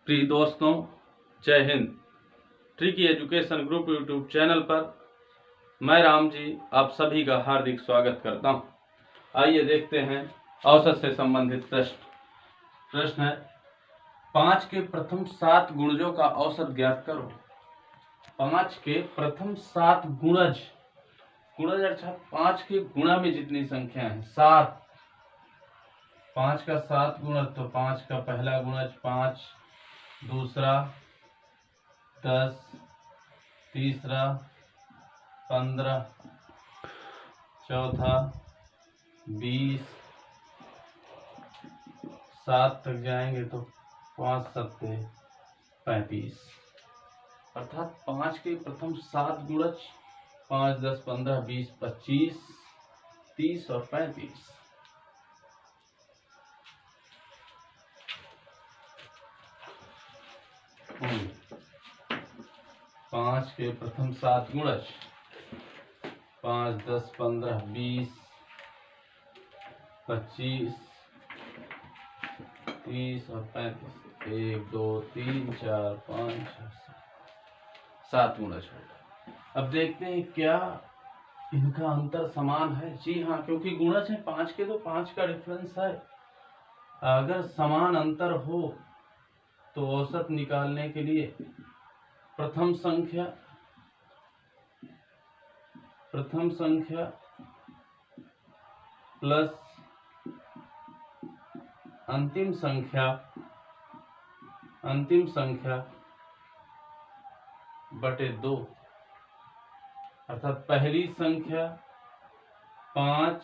प्रिय दोस्तों, जय Hind. Tricky education group YouTube channel पर मैं राम जी आप सभी का हार्दिक स्वागत करता हूं। आइए देखते हैं औसत से संबंधित प्रश्न है 5 के प्रथम 7 गुणजों का औसत ज्ञात करो। 5 के प्रथम 7 गुणज अर्थात 5 के गुणा में जितनी संख्या है 7। 5 का 7 गुणज, तो 5 का पहला गुणज 5, दूसरा 10, तीसरा 15, चौथा 20, 7 तक जाएंगे तो 5 सत्ते 35। अर्थात 5 के प्रथम 7 गुणज 5, 10, 15, 20, 25, 30 और 35। 5 के प्रथम 7 गुणज 5, 10, 15, 20, 25, 30 और 35। 1, 2, 3, 4, 5, 6, 7 गुणज होगा। अब देखते हैं क्या इनका अंतर समान है। जी हाँ, क्योंकि गुणज है 5 के तो 5 का डिफरेंस है। अगर समान अंतर हो तो औसत निकालने के लिए प्रथम संख्या प्लस अंतिम संख्या बटे 2, अर्थात पहली संख्या 5,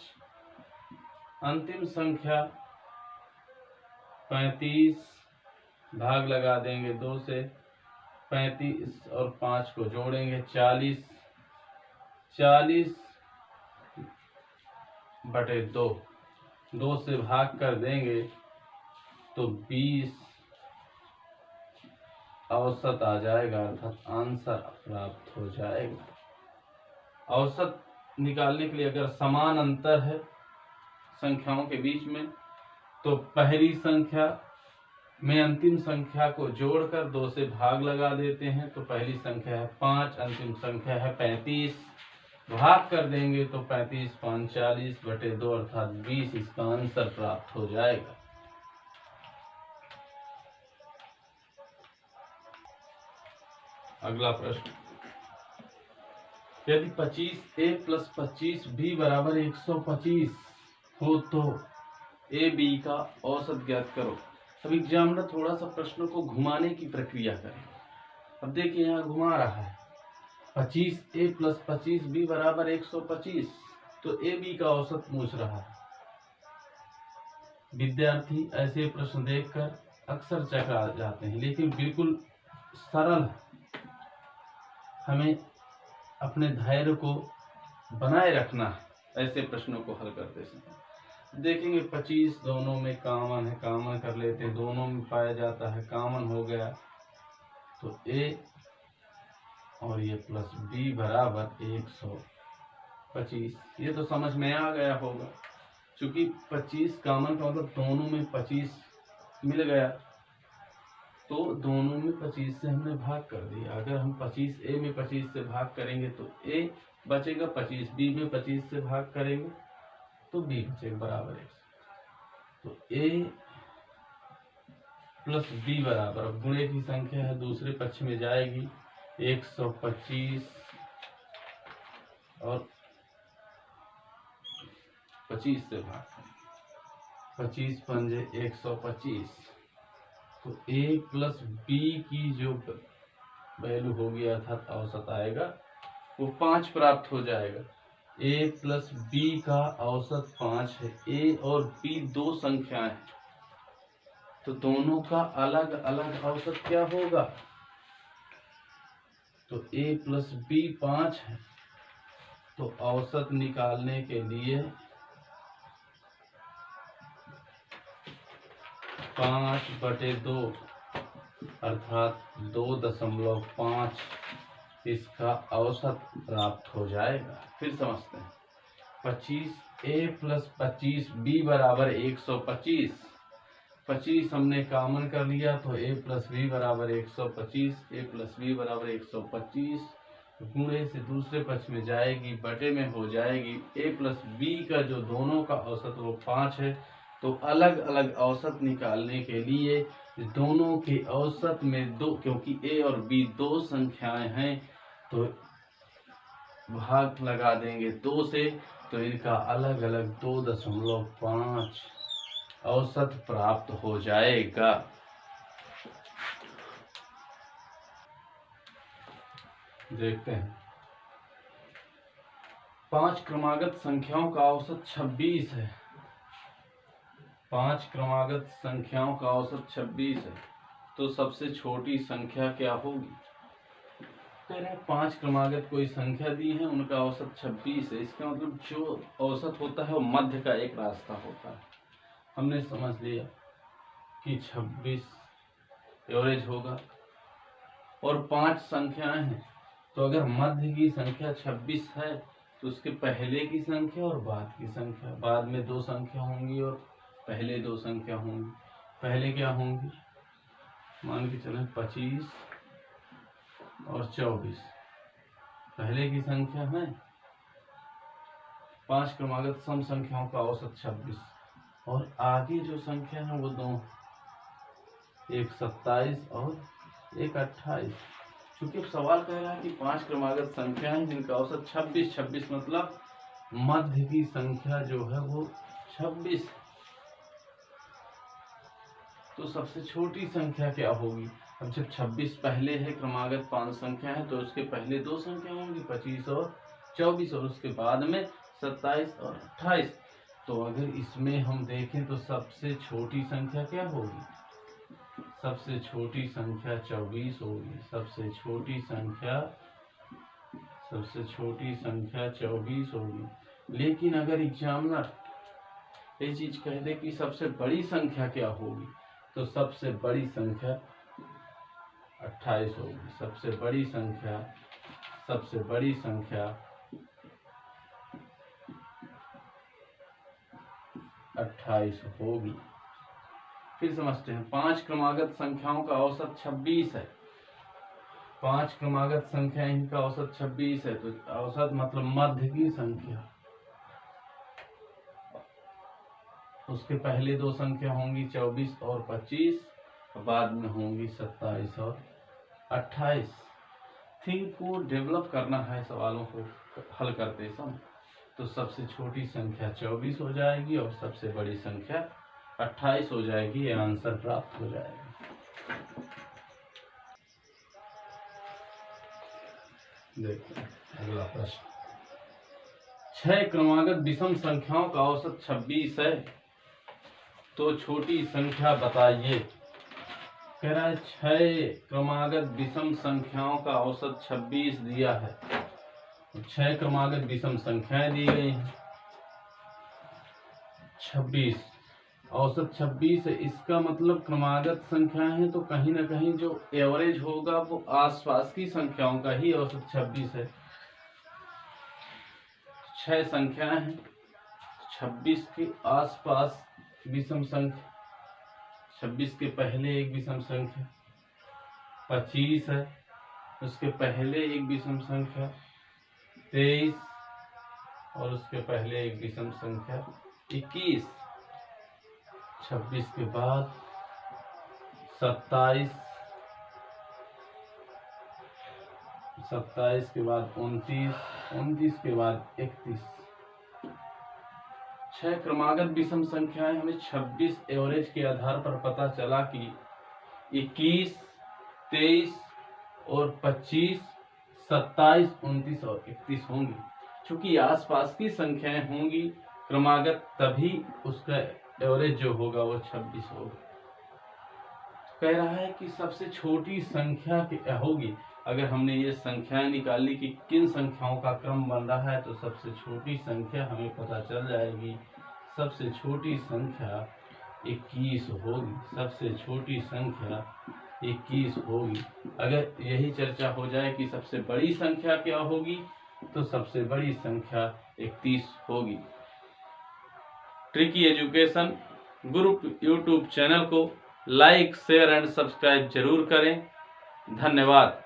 अंतिम संख्या 35, भाग लगा देंगे 2 से। 35 और 5 को जोड़ेंगे 40, 40 बटे 2, 2 से भाग कर देंगे तो 20 औसत आ जाएगा, अर्थात आंसर प्राप्त हो जाएगा। औसत निकालने के लिए अगर समान अंतर है संख्याओं के बीच में तो पहली संख्या में अंतिम संख्या को जोड़कर 2 से भाग लगा देते हैं, तो पहली संख्या है 5, अंतिम संख्या है 35, भाग कर देंगे तो 35, 5, 40 बटे 2 अर्थात 20 इसका आंसर प्राप्त हो जाएगा। अगला प्रश्न, यदि 25a प्लस 25b बराबर 125 हो तो ab का औसत ज्ञात करो। अब एग्जामिनर थोड़ा सा प्रश्न को घुमाने की प्रक्रिया करें। अब देखिए यहाँ घुमा रहा है 25a प्लस 25b बराबर 125, तो ab का औसत पूछ रहा है। विद्यार्थी ऐसे प्रश्न देखकर अक्सर चकरा जाते हैं, लेकिन बिल्कुल सरल। हमें अपने धैर्य को बनाए रखना है ऐसे प्रश्नों को हल करते समय। देखेंगे 25 दोनों में कॉमन है, कॉमन कर लेते हैं, दोनों में पाया जाता है, कॉमन हो गया तो a और ये प्लस b बराबर 125। ये तो समझ में आ गया होगा, क्योंकि 25 कॉमन का मतलब दोनों में 25 मिल गया, तो दोनों में 25 से हमने भाग कर दिया। अगर हम 25a में 25 से भाग करेंगे तो a बचेगा, 25b में 25 से भाग करेंगे तो b बचेगा बराबर 1। तो a प्लस b बराबर, अब गुणे की संख्या है दूसरे पक्ष में जाएगी 125 और 25 से भाग, 25 पंजे 125, तो a प्लस b की जो वैल्यू होगी अर्थात औसत आएगा वो 5 प्राप्त हो जाएगा। a प्लस b का औसत 5 है। a और b दो संख्याएं हैं, तो दोनों का अलग अलग औसत क्या होगा, तो a प्लस b 5 है, तो औसत निकालने के लिए 5 बटे 2 अर्थात 2.5 इसका औसत प्राप्त हो जाएगा। फिर समझते हैं 25a प्लस 25b बराबर 125, 25 हमने कॉमन कर लिया तो a प्लस बी बराबर 125, a प्लस बी बराबर 125 गुणे से दूसरे पक्ष में जाएगी, बटे में हो जाएगी। a प्लस बी का जो दोनों का औसत वो 5 है। तो अलग अलग औसत निकालने के लिए दोनों के औसत में दो, क्योंकि a और b दो संख्याएं हैं तो भाग लगा देंगे 2 से, तो इनका अलग अलग 2.5 औसत प्राप्त हो जाएगा। देखते हैं 5 क्रमागत संख्याओं का औसत 26 है। 5 क्रमागत संख्याओं का औसत 26 है, तो सबसे छोटी संख्या क्या होगी? कह रहे हैं 5 क्रमागत कोई संख्या दी है, उनका औसत 26 है। इसका मतलब जो औसत होता है वो मध्य का एक रास्ता होता है। हमने समझ लिया कि 26 एवरेज होगा और 5 संख्याएं हैं, तो अगर मध्य की संख्या 26 है तो उसके पहले की संख्या और बाद की संख्या, बाद में 2 संख्या होंगी और पहले 2 संख्या होंगी। पहले क्या होंगी? मान के चलें 25 और 24 पहले की संख्या है। 5 क्रमागत सम संख्याओं का औसत 26 और आगे जो संख्या है वो दो, एक 27 और एक 28। क्योंकि अब सवाल कह रहा है कि 5 क्रमागत संख्याएं जिनका औसत 26 मतलब मध्य की संख्या जो है वो 26। तो सबसे छोटी संख्या क्या होगी? अब जब 26 पहले है, क्रमागत 5 संख्या है, तो उसके पहले 2 संख्या होंगी 25 और 24 और उसके बाद में 27 और 28। तो अगर इसमें हम देखें तो सबसे छोटी संख्या क्या होगी? सबसे छोटी संख्या 24 होगी। सबसे छोटी संख्या 24 होगी। लेकिन अगर एग्जामिनर ये चीज कह दे कि सबसे बड़ी संख्या क्या होगी, तो सबसे बड़ी संख्या 28 होगी। सबसे बड़ी संख्या 28 होगी। फिर समझते हैं 5 क्रमागत संख्याओं का औसत 26 है। 5 क्रमागत संख्या इनका औसत 26 है, तो औसत मतलब मध्य की संख्या, उसके पहले 2 संख्या होंगी 24 और 25, बाद में होंगी 27 और 28। थिंक को डेवलप करना है सवालों को हल करते समय, तो सबसे छोटी संख्या 24 हो जाएगी और सबसे बड़ी संख्या 28 हो जाएगी। ये आंसर प्राप्त हो जाएगा। देखते हैं अगला प्रश्न। 6 क्रमागत विषम संख्याओं का औसत 26 है, तो छोटी संख्या बताइए। कह रहा है 6 क्रमागत विषम संख्याओं का औसत 26 दिया है। 6 क्रमागत विषम संख्याएं दी गई हैं, 26 औसत 26 है। इसका मतलब क्रमागत संख्याएं हैं, तो कहीं ना कहीं जो एवरेज होगा वो आसपास की संख्याओं का ही औसत 26 है। 6 संख्याएं हैं, 26 के आसपास विषम संख्या, 26 के पहले एक विषम संख्या 25 है, उसके पहले एक विषम संख्या 23 और उसके पहले एक विषम संख्या 21। 26 के बाद 27, 27 के बाद 29, 29 के बाद 31। 6 क्रमागत विषम संख्याएं हमें 26 एवरेज के आधार पर पता चला कि 21, 23 और 25, 27, 29 और 31 होंगी। चूंकि आसपास की संख्याएं होंगी क्रमागत, तभी उसका एवरेज जो होगा वो 26 होगा। कह रहा है कि सबसे छोटी संख्या क्या होगी। अगर हमने ये संख्याएं निकाली कि किन संख्याओं का क्रम बन रहा है, तो सबसे छोटी संख्या हमें पता चल जाएगी। सबसे छोटी संख्या 21 होगी। सबसे छोटी संख्या 21 होगी। अगर यही चर्चा हो जाए कि सबसे बड़ी संख्या क्या होगी, तो सबसे बड़ी संख्या 31 होगी। Tricky education group YouTube channel को लाइक शेयर एंड सब्सक्राइब जरूर करें। धन्यवाद।